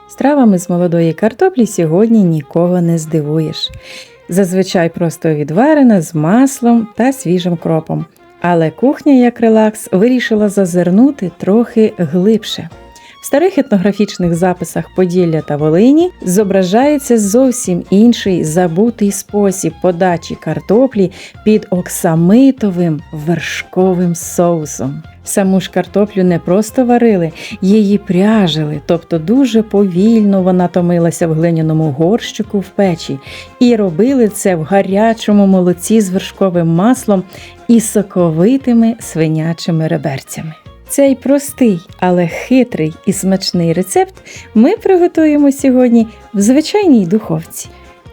Стравами з молодої картоплі сьогодні нікого не здивуєш. Зазвичай просто відварена з маслом та свіжим кропом. Але кухня, як релакс, вирішила зазирнути трохи глибше. В старих етнографічних записах Поділля та Волині зображається зовсім інший забутий спосіб подачі картоплі під оксамитовим вершковим соусом. Саму ж картоплю не просто варили, її пряжили, тобто дуже повільно вона томилася в глиняному горщику в печі. І робили це в гарячому молоці з вершковим маслом і соковитими свинячими реберцями. Цей простий, але хитрий і смачний рецепт ми приготуємо сьогодні в звичайній духовці.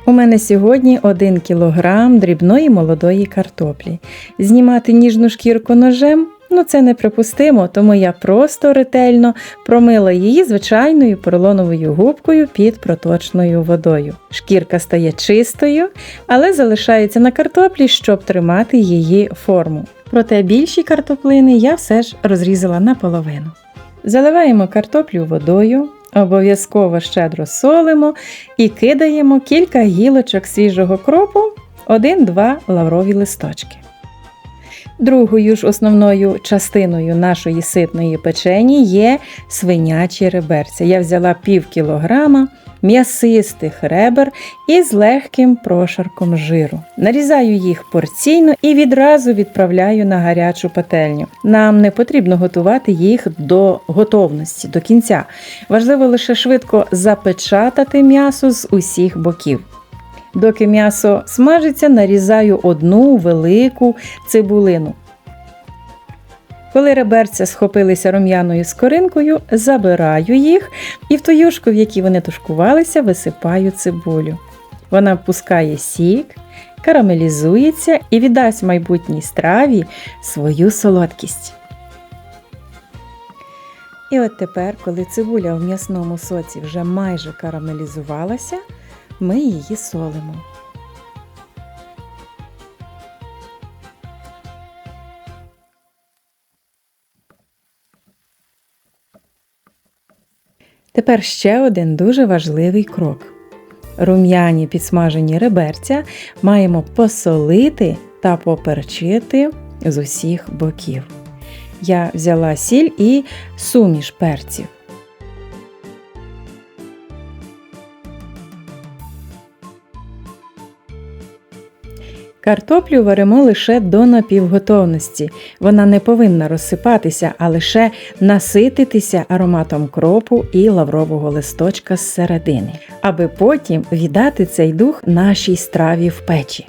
У мене сьогодні 1 кілограм дрібної молодої картоплі. Знімати ніжну шкірку ножем – це неприпустимо, тому я просто ретельно промила її звичайною поролоновою губкою під проточною водою. Шкірка стає чистою, але залишається на картоплі, щоб тримати її форму. Проте більші картоплини я все ж розрізала наполовину. Заливаємо картоплю водою, обов'язково щедро солимо і кидаємо кілька гілочок свіжого кропу, 1-2 лаврові листочки. Другою ж основною частиною нашої ситної печені є свинячі реберця. Я взяла пів кілограма м'ясистих ребер із легким прошарком жиру. Нарізаю їх порційно і відразу відправляю на гарячу пательню. Нам не потрібно готувати їх до готовності, до кінця. Важливо лише швидко запечатати м'ясо з усіх боків. Доки м'ясо смажиться, нарізаю 1 велику цибулину. Коли реберця схопилися рум'яною скоринкою, забираю їх і в ту юшку, в якій вони тушкувалися, висипаю цибулю. Вона пускає сік, карамелізується і віддасть майбутній страві свою солодкість. І от тепер, коли цибуля в м'ясному соці вже майже карамелізувалася, ми її солимо. Тепер ще один дуже важливий крок. Рум'яні підсмажені реберця маємо посолити та поперчити з усіх боків. Я взяла сіль і суміш перців. Картоплю варимо лише до напівготовності. Вона не повинна розсипатися, а лише насититися ароматом кропу і лаврового листочка зсередини, аби потім віддати цей дух нашій страві в печі.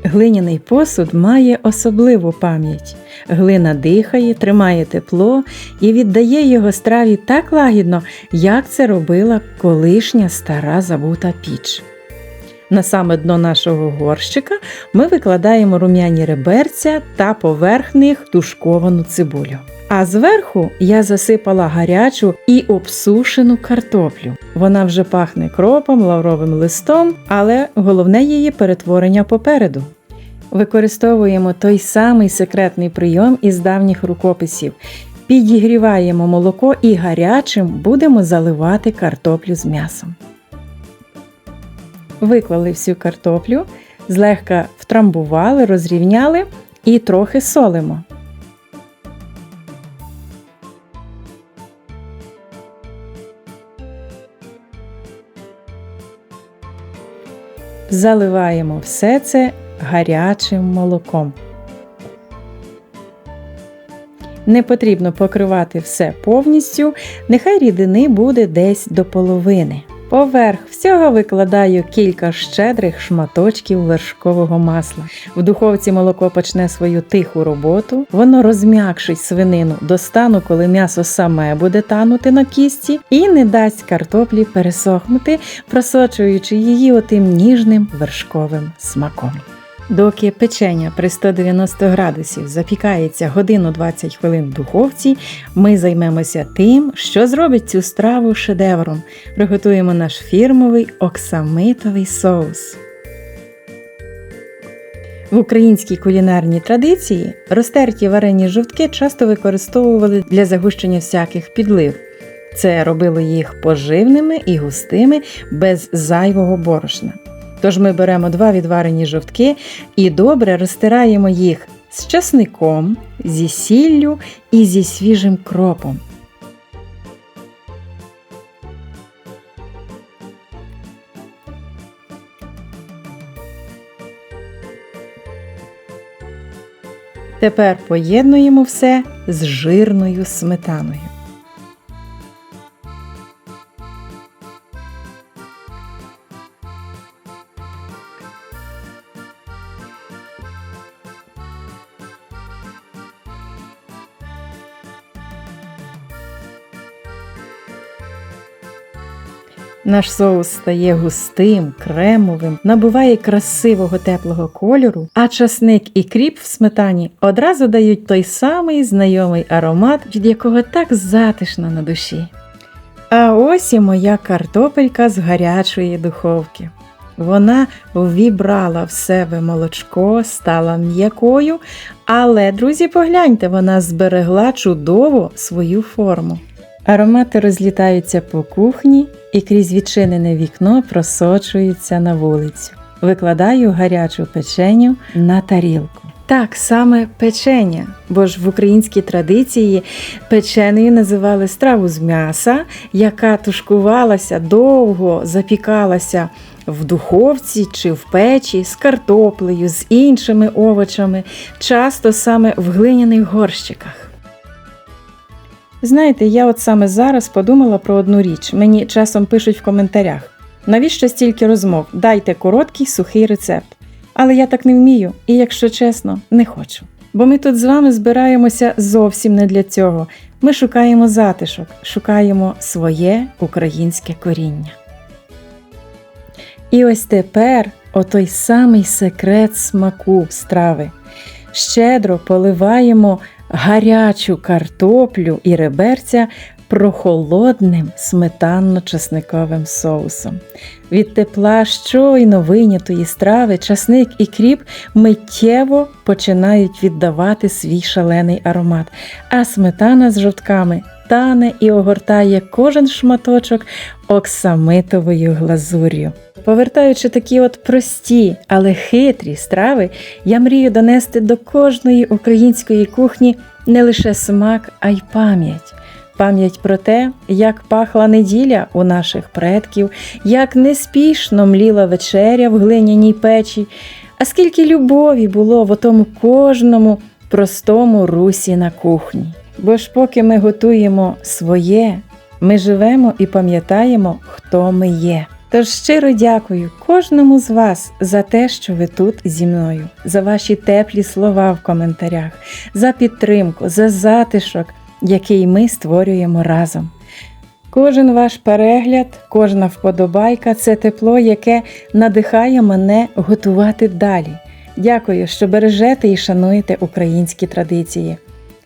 Глиняний посуд має особливу пам'ять. Глина дихає, тримає тепло і віддає його страві так лагідно, як це робила колишня стара забута піч. На саме дно нашого горщика ми викладаємо рум'яні реберця та поверх них тушковану цибулю. А зверху я засипала гарячу і обсушену картоплю. Вона вже пахне кропом, лавровим листом, але головне її перетворення попереду. Використовуємо той самий секретний прийом із давніх рукописів. Підігріваємо молоко і гарячим будемо заливати картоплю з м'ясом. Виклали всю картоплю, злегка втрамбували, розрівняли і трохи солимо. Заливаємо все це гарячим молоком. Не потрібно покривати все повністю, нехай рідини буде десь до половини. Поверх всього викладаю кілька щедрих шматочків вершкового масла. В духовці молоко почне свою тиху роботу, воно розм'якшить свинину до стану, коли м'ясо саме буде танути на кісті і не дасть картоплі пересохнути, просочуючи її отим ніжним вершковим смаком. Доки печення при 190 градусів запікається 1-20 хвилин в духовці, ми займемося тим, що зробить цю страву шедевром. Приготуємо наш фірмовий оксамитовий соус. В українській кулінарній традиції розтерті варені жовтки часто використовували для загущення всяких підлив. Це робило їх поживними і густими, без зайвого борошна. Тож ми беремо 2 відварені жовтки і добре розтираємо їх з часником, зі сіллю і зі свіжим кропом. Тепер поєднуємо все з жирною сметаною. Наш соус стає густим, кремовим, набуває красивого теплого кольору, а часник і кріп в сметані одразу дають той самий знайомий аромат, від якого так затишно на душі. А ось і моя картопелька з гарячої духовки. Вона ввібрала в себе молочко, стала м'якою, але, друзі, погляньте, вона зберегла чудово свою форму. Аромати розлітаються по кухні і крізь відчинене вікно просочуються на вулицю. Викладаю гарячу печеню на тарілку. Так, саме печеня, бо ж в українській традиції печенею називали страву з м'яса, яка тушкувалася довго, запікалася в духовці чи в печі з картоплею, з іншими овочами, часто саме в глиняних горщиках. Знаєте, я от саме зараз подумала про одну річ. Мені часом пишуть в коментарях: навіщо стільки розмов? Дайте короткий, сухий рецепт. Але я так не вмію і, якщо чесно, не хочу. Бо ми тут з вами збираємося зовсім не для цього. Ми шукаємо затишок, шукаємо своє українське коріння. І ось тепер отой самий секрет смаку страви. Щедро поливаємо гарячу картоплю і реберця прохолодним сметанно-часниковим соусом. Від тепла щойно вийнятої страви часник і кріп миттєво починають віддавати свій шалений аромат, а сметана з жовтками тане і огортає кожен шматочок оксамитовою глазур'ю. Повертаючи такі от прості, але хитрі страви, я мрію донести до кожної української кухні не лише смак, а й пам'ять. Пам'ять про те, як пахла неділя у наших предків, як неспішно мліла вечеря в глиняній печі, а скільки любові було в отому кожному простому русі на кухні. Бо ж поки ми готуємо своє, ми живемо і пам'ятаємо, хто ми є. Тож щиро дякую кожному з вас за те, що ви тут зі мною, за ваші теплі слова в коментарях, за підтримку, за затишок, який ми створюємо разом. Кожен ваш перегляд, кожна вподобайка – це тепло, яке надихає мене готувати далі. Дякую, що бережете і шануєте українські традиції.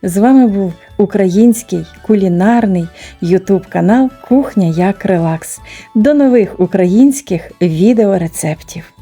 З вами був український кулінарний ютуб-канал «Кухня як релакс». До нових українських відеорецептів!